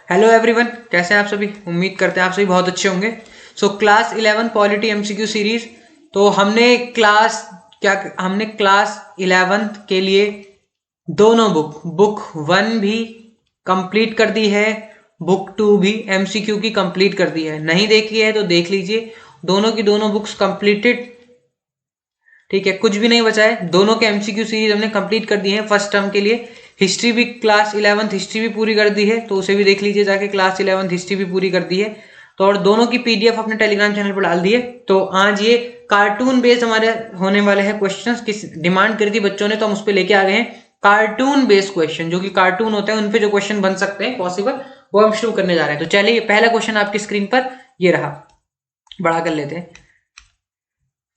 Hello everyone, कैसे हैं आप सभी। उम्मीद करते हैं आप सभी बहुत अच्छे होंगे। Class 11 polity MCQ series. तो हमने क्लास 11th के लिए दोनों बुक 1 भी कंप्लीट कर दी है, बुक 2 भी एमसीक्यू की कंप्लीट कर दी है। नहीं देखी है तो देख लीजिए, दोनों की दोनों बुक्स कंप्लीटेड। ठीक है, कुछ भी नहीं बचा है। दोनों के एमसीक्यू सीरीज हमने कंप्लीट कर दिए हैं फर्स्ट टर्म के लिए। हिस्ट्री भी क्लास 11th हिस्ट्री भी पूरी कर दी है, तो उसे भी देख लीजिए जाके। क्लास 11th हिस्ट्री भी पूरी कर दी है। तो और दोनों की पीडीएफ अपने टेलीग्राम चैनल पर डाल दिए। तो आज ये कार्टून बेस्ड हमारे होने वाले हैं क्वेश्चंस। किस डिमांड करी थी बच्चों ने, तो हम उस पर लेके आ गए हैं कार्टून बेस्ड क्वेश्चन। जो कि कार्टून होते हैं उन पे जो क्वेश्चन बन सकते हैं पॉसिबल, वो हम शुरू करने जा रहे हैं। तो चलिए, पहला क्वेश्चन आपकी स्क्रीन पर ये रहा, बड़ा कर लेते हैं।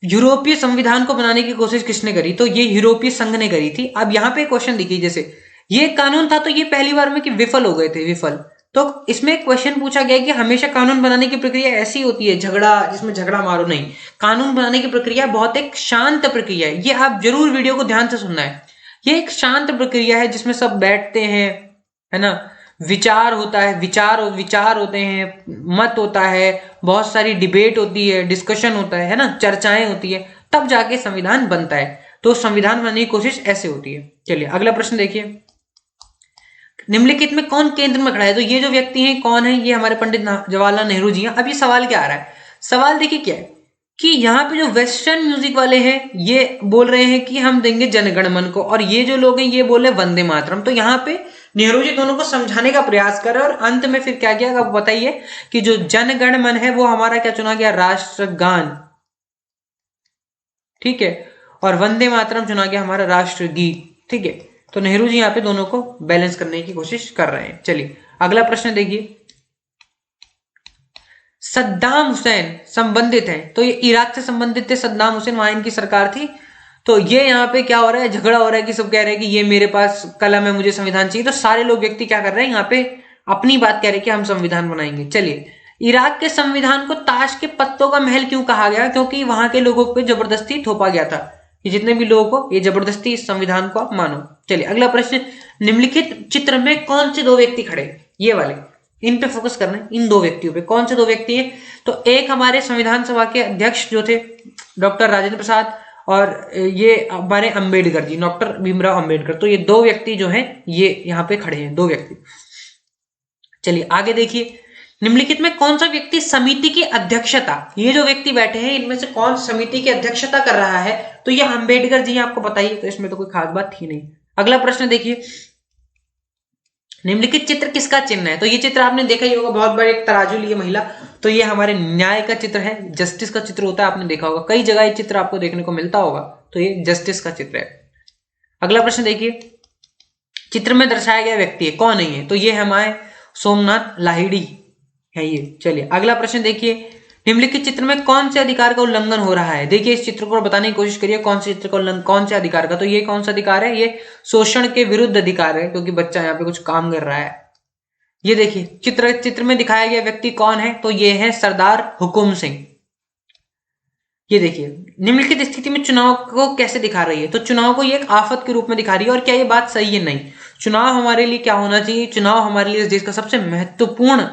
यूरोपीय संविधान को बनाने की कोशिश किसने करी? तो ये यूरोपीय संघ ने करी थी। अब यहाँ पे क्वेश्चन देखिए, जैसे ये कानून था तो ये पहली बार में कि विफल हो गए थे, विफल। तो इसमें क्वेश्चन पूछा गया कि हमेशा कानून बनाने की प्रक्रिया ऐसी होती है, झगड़ा, जिसमें झगड़ा मारो नहीं। कानून बनाने की प्रक्रिया बहुत एक शांत प्रक्रिया है। ये आप जरूर वीडियो को ध्यान से सुनना है। ये एक शांत प्रक्रिया है जिसमें सब बैठते हैं, है ना, विचार होता है, विचार होते हैं, मत होता है, बहुत सारी डिबेट होती है, डिस्कशन होता है ना, चर्चाएं होती है, तब जाके संविधान बनता है। तो संविधान बनने की कोशिश ऐसे होती है। चलिए अगला प्रश्न देखिए, निम्नलिखित में कौन केंद्र में खड़ा है? तो ये जो व्यक्ति हैं कौन है? ये हमारे पंडित जवाहरलाल नेहरू जी हैं। अब ये सवाल क्या आ रहा है? सवाल देखिए क्या है कि यहाँ पे जो वेस्टर्न म्यूजिक वाले हैं ये बोल रहे हैं कि हम देंगे जनगण मन को, और ये जो लोग हैं ये बोल रहे वंदे मातरम। तो यहाँ पे नेहरू जी दोनों को समझाने का प्रयास कर रहे हैं, और अंत में फिर क्या किया आप बताइए कि जो जनगण मन है वो हमारा क्या चुना गया? राष्ट्रगान। ठीक है, और वंदे मातरम चुना गया हमारा राष्ट्रगीत। ठीक है, तो नेहरू जी यहाँ पे दोनों को बैलेंस करने की कोशिश कर रहे हैं। चलिए अगला प्रश्न देखिए, सद्दाम हुसैन संबंधित है, तो ये इराक से संबंधित थे सद्दाम हुसैन, वहां इनकी सरकार थी। तो ये यहाँ पे क्या हो रहा है? झगड़ा हो रहा है कि सब कह रहे हैं कि ये मेरे पास कलम है, मुझे संविधान चाहिए। तो सारे लोग व्यक्ति क्या कर रहे हैं यहाँ पे? अपनी बात कह रहे हैं कि हम संविधान बनाएंगे। चलिए, इराक के संविधान को ताश के पत्तों का महल क्यों कहा गया? क्योंकि वहां के लोगों पे जबरदस्ती थोपा गया था कि जितने भी लोगों को ये जबरदस्ती इस संविधान को आप मानो। चलिए अगला प्रश्न, निम्नलिखित चित्र में कौन से दो व्यक्ति खड़े? ये वाले, इन पे फोकस करना है, इन दो व्यक्तियों पे। कौन से दो व्यक्ति हैं? तो एक हमारे संविधान सभा के अध्यक्ष जो थे डॉक्टर राजेंद्र प्रसाद, और ये हमारे अंबेडकर जी, डॉक्टर भीमराव अंबेडकर। तो ये दो व्यक्ति जो हैं ये यहाँ पे खड़े हैं, दो व्यक्ति। चलिए आगे देखिए, निम्नलिखित में कौन सा व्यक्ति समिति की अध्यक्षता, ये जो व्यक्ति बैठे हैं इनमें से कौन समिति की अध्यक्षता कर रहा है? तो ये अंबेडकर जी आपको बताइए। तो इसमें तो कोई खास बात थी नहीं। अगला प्रश्न देखिए, निम्नलिखित चित्र किसका चिन्ह है? तो ये चित्र आपने देखा ही होगा, बहुत बड़े एक तराजू लिए महिला। तो ये हमारे न्याय का चित्र है, जस्टिस का चित्र होता है, आपने देखा होगा कई जगह ये चित्र आपको देखने को मिलता होगा। तो ये जस्टिस का चित्र है। अगला प्रश्न देखिए, चित्र में दर्शाया गया व्यक्ति है, कौन नहीं है? तो ये हमारे सोमनाथ लाहिड़ी है ये। चलिए अगला प्रश्न देखिए, निम्नलिखित चित्र में कौन से अधिकार का उल्लंघन हो रहा है? देखिए इस चित्र को बताने की कोशिश करिए, कौन से चित्र का उल्लंघन, कौन से अधिकार का? तो ये कौन सा अधिकार है? ये शोषण के विरुद्ध अधिकार है, क्योंकि बच्चा यहाँ पे कुछ काम कर रहा है। ये देखिए चित्र में दिखाया गया व्यक्ति कौन है? तो ये है सरदार हुकुम सिंह। ये देखिए, निम्नलिखित स्थिति में चुनाव को कैसे दिखा रही है? तो चुनाव को ये एक आफत के रूप में दिखा रही है। और क्या ये बात सही है? नहीं। चुनाव हमारे लिए क्या होना चाहिए? चुनाव हमारे लिए इस देश का सबसे महत्वपूर्ण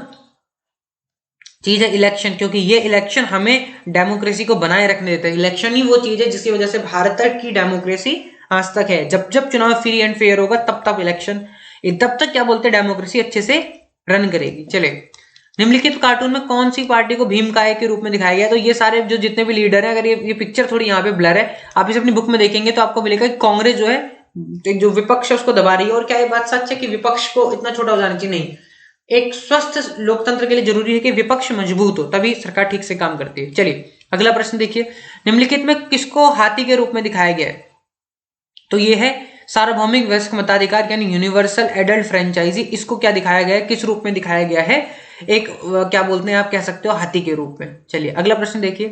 चीज है इलेक्शन, क्योंकि ये इलेक्शन हमें डेमोक्रेसी को बनाए रखने देता है। इलेक्शन ही वो चीज है जिसकी वजह से भारत की डेमोक्रेसी आज तक है। जब जब चुनाव फ्री एंड फेयर होगा तब तक इलेक्शन, तब तक क्या बोलते हैं, डेमोक्रेसी अच्छे से रन करेगी। चले, निम्नलिखित कार्टून में कौन सी पार्टी को भीमकाय के रूप में दिखाया गया? तो ये सारे जो जितने भी लीडर हैं, अगर ये पिक्चर थोड़ी यहाँ पे ब्लर है, आप इसे अपनी बुक में देखेंगे तो आपको मिलेगा कि कांग्रेस जो है, एक जो विपक्ष है उसको दबा रही है। और क्या ये बात सच है कि विपक्ष को इतना छोटा हो जाना चाहिए? नहीं। एक स्वस्थ लोकतंत्र के लिए जरूरी है कि विपक्ष मजबूत हो, तभी सरकार ठीक से काम करती है। चलिए अगला प्रश्न देखिए, निम्नलिखित में किसको हाथी के रूप में दिखाया गया है? तो ये है सार्वभौमिक वयस्क मताधिकार, यानी यूनिवर्सल एडल्ट फ्रेंचाइजी। इसको क्या दिखाया गया है, किस रूप में दिखाया गया है? एक क्या बोलते हैं, आप कह सकते हो हाथी के रूप में। चलिए अगला प्रश्न देखिए,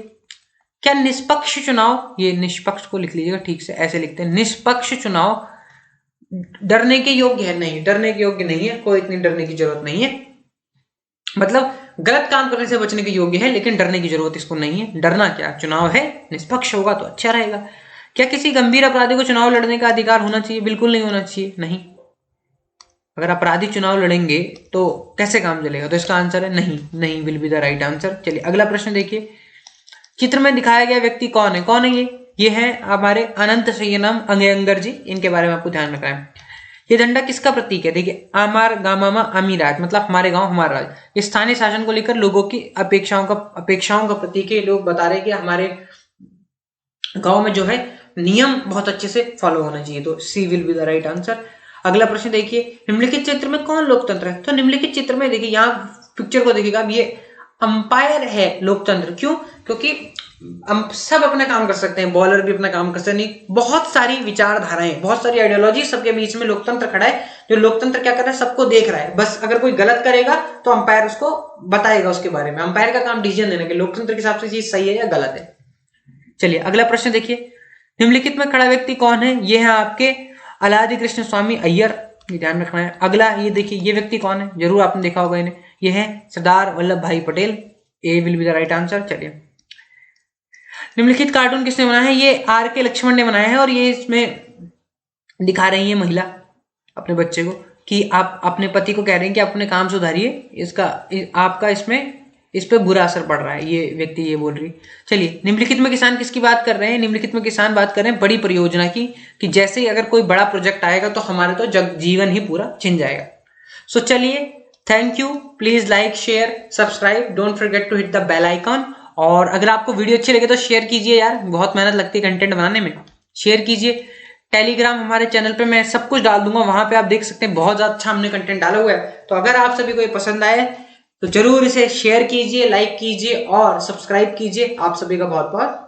क्या निष्पक्ष चुनाव, ये निष्पक्ष को लिख लीजिएगा ठीक से, ऐसे लिखते हैं, निष्पक्ष चुनाव डरने के योग्य है? नहीं, डरने के योग्य नहीं है, कोई इतनी डरने की जरूरत नहीं है। मतलब गलत काम करने से बचने के योग्य है, लेकिन डरने की जरूरत इसको नहीं है। डरना क्या, चुनाव है, निष्पक्ष होगा तो अच्छा रहेगा। क्या किसी गंभीर अपराधी को चुनाव लड़ने का अधिकार होना चाहिए? बिल्कुल नहीं होना चाहिए, नहीं। अगर अपराधी चुनाव लड़ेंगे तो कैसे काम चलेगा? तो इसका आंसर है नहीं, नहीं will be the right answer. चलिए अगला प्रश्न देखिए, चित्र में दिखाया गया व्यक्ति कौन है? कौन है ये है हमारे अनंत संयम अयंगर जी। इनके बारे में आपको ध्यान रखना है। ये झंडा किसका प्रतीक है? देखिए, आमार गामामा अमीरात, मतलब हमारे गांव हमारा राज। ये स्थानीय शासन को लेकर लोगों की अपेक्षाओं का प्रतीक है। लोग बता रहे हैं कि हमारे गांव में जो है नियम बहुत अच्छे से फॉलो होना चाहिए, तो C will be the right answer. अगला प्रश्न देखिए, निम्नलिखित चित्र में कौन लोकतंत्र है? तो निम्नलिखित चित्र में देखिए, यहाँ पिक्चर को देखिएगा, ये अंपायर है लोकतंत्र। क्यों? क्योंकि हम सब अपना काम कर सकते हैं, बॉलर भी अपना काम कर सकते हैं। बहुत सारी विचारधाराएं, बहुत सारी आइडियोलॉजी सबके बीच में लोकतंत्र खड़ा है। जो लोकतंत्र क्या कर रहा है, सबको देख रहा है। बस अगर कोई गलत करेगा तो अंपायर उसको बताएगा उसके बारे में। अंपायर का काम डिसीजन देने के, लोकतंत्र के हिसाब से चीज सही है या गलत है। चलिए अगला प्रश्न देखिए, निम्नलिखित में खड़ा व्यक्ति कौन है? ये है आपके अलादि कृष्ण स्वामी अय्यर, ये ध्यान रखना है। अगला ये देखिए, ये व्यक्ति कौन है? जरूर आपने देखा होगा इन्हें, ये है Sardar Vallabh Bhai Patel. A will be the right answer. चलिए, निम्नलिखित कार्टून किसने बनाया है? ये आर के लक्ष्मण ने बनाया है, और ये इसमें दिखा रही है महिला अपने बच्चे को कि आप अपने पति को कह रहे हैं कि अपने काम सुधारिए, इसका आपका इस पे बुरा असर पड़ रहा है, ये व्यक्ति ये बोल रही। चलिए, निम्नलिखित में किसान किसकी बात कर रहे हैं? निम्नलिखित में किसान बात कर रहे हैं बड़ी परियोजना की, कि जैसे ही अगर कोई बड़ा प्रोजेक्ट आएगा तो हमारे तो जीवन ही पूरा छिन जाएगा। सो चलिए, thank you. Please like, share, subscribe, don't forget to hit the bell icon. और अगर आपको वीडियो अच्छी लगे तो शेयर कीजिए यार, बहुत मेहनत लगती है कंटेंट बनाने में। शेयर कीजिए। टेलीग्राम हमारे चैनल पे मैं सब कुछ डाल दूंगा, वहां पे आप देख सकते हैं, बहुत ज्यादा अच्छा हमने कंटेंट डाला हुआ है। तो अगर आप सभी को ये पसंद आए तो जरूर इसे शेयर कीजिए, लाइक कीजिए और सब्सक्राइब कीजिए। आप सभी का बहुत बहुत